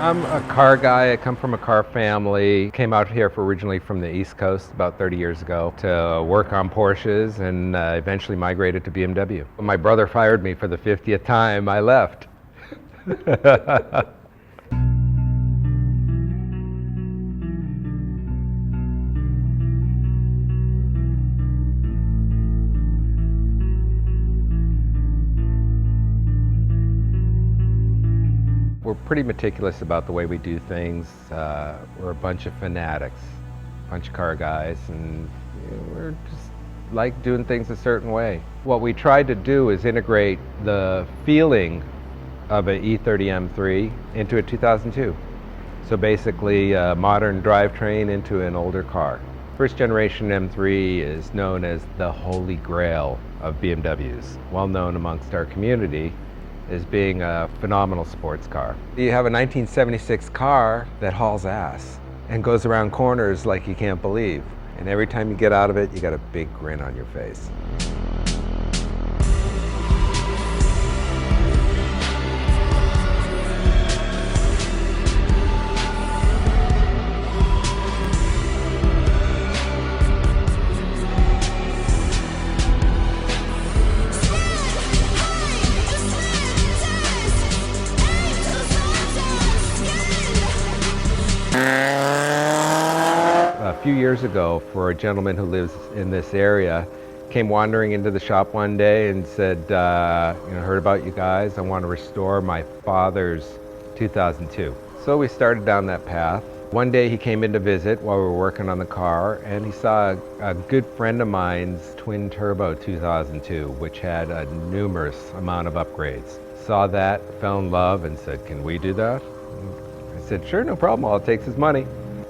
I'm a car guy. I come from a car family. Came out here originally from the East Coast about 30 years ago to work on Porsches and eventually migrated to BMW. When my brother fired me for the 50th time, I left. We're pretty meticulous about the way we do things. We're a bunch of fanatics, a bunch of car guys, and we're just like doing things a certain way. What we tried to do is integrate the feeling of an E30 M3 into a 2002. So basically a modern drivetrain into an older car. First generation M3 is known as the holy grail of BMWs, well known amongst our community as being a phenomenal sports car. You have a 1976 car that hauls ass and goes around corners like you can't believe. And every time you get out of it, you got a big grin on your face. A few years ago, for a gentleman who lives in this area, came wandering into the shop one day and said, heard about you guys, I want to restore my father's 2002. So we started down that path. One day he came in to visit while we were working on the car, and he saw a good friend of mine's twin turbo 2002, which had a numerous amount of upgrades. Saw that, fell in love, and said, can we do that? I said, sure, no problem, all it takes is money.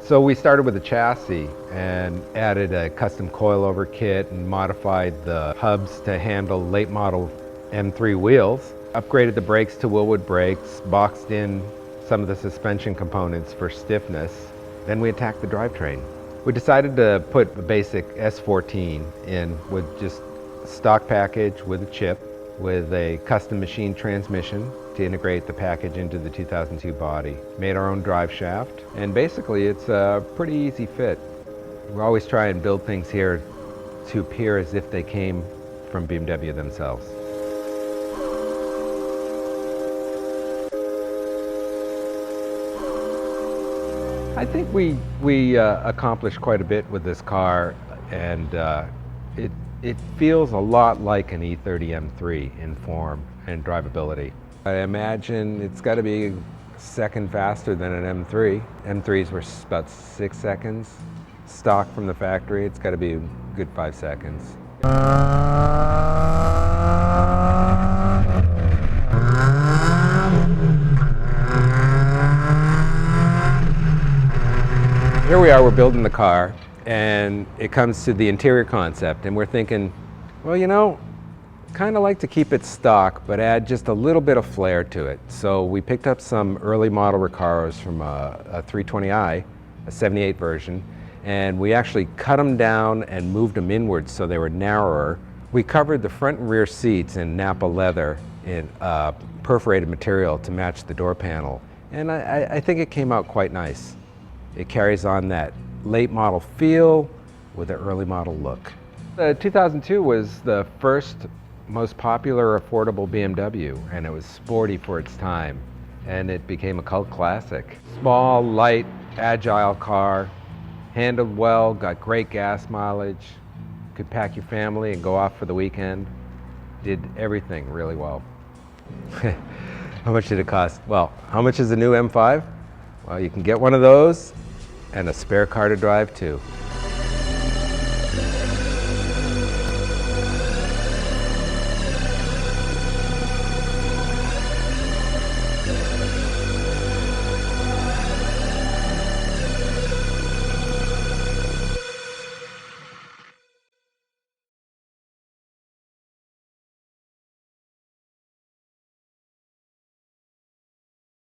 So we started with a chassis and added a custom coilover kit and modified the hubs to handle late model M3 wheels, upgraded the brakes to Willwood brakes, boxed in some of the suspension components for stiffness. Then we attacked the drivetrain. We decided to put a basic S14 in with just a stock package with a chip, with a custom machine transmission to integrate the package into the 2002 body. Made our own drive shaft, and basically it's a pretty easy fit. We always try and build things here to appear as if they came from BMW themselves. I think we accomplished quite a bit with this car, and it feels a lot like an E30 M3 in form and drivability. I imagine it's got to be a second faster than an M3. M3s were about 6 seconds. Stock from the factory, it's got to be a good 5 seconds. Here we are, we're building the car, and it comes to the interior concept, and we're thinking, well, kind of like to keep it stock, but add just a little bit of flair to it. So we picked up some early model Recaros from a 320i, a 78 version, and we actually cut them down and moved them inwards so they were narrower. We covered the front and rear seats in Napa leather in perforated material to match the door panel, and I think it came out quite nice. It carries on that late model feel with an early model look. The 2002 was the first most popular affordable BMW, and it was sporty for its time, and it became a cult classic. Small, light, agile car, handled well, got great gas mileage, could pack your family and go off for the weekend, did everything really well. How much did it cost? Well, how much is the new M5? Well, you can get one of those and a spare car to drive too.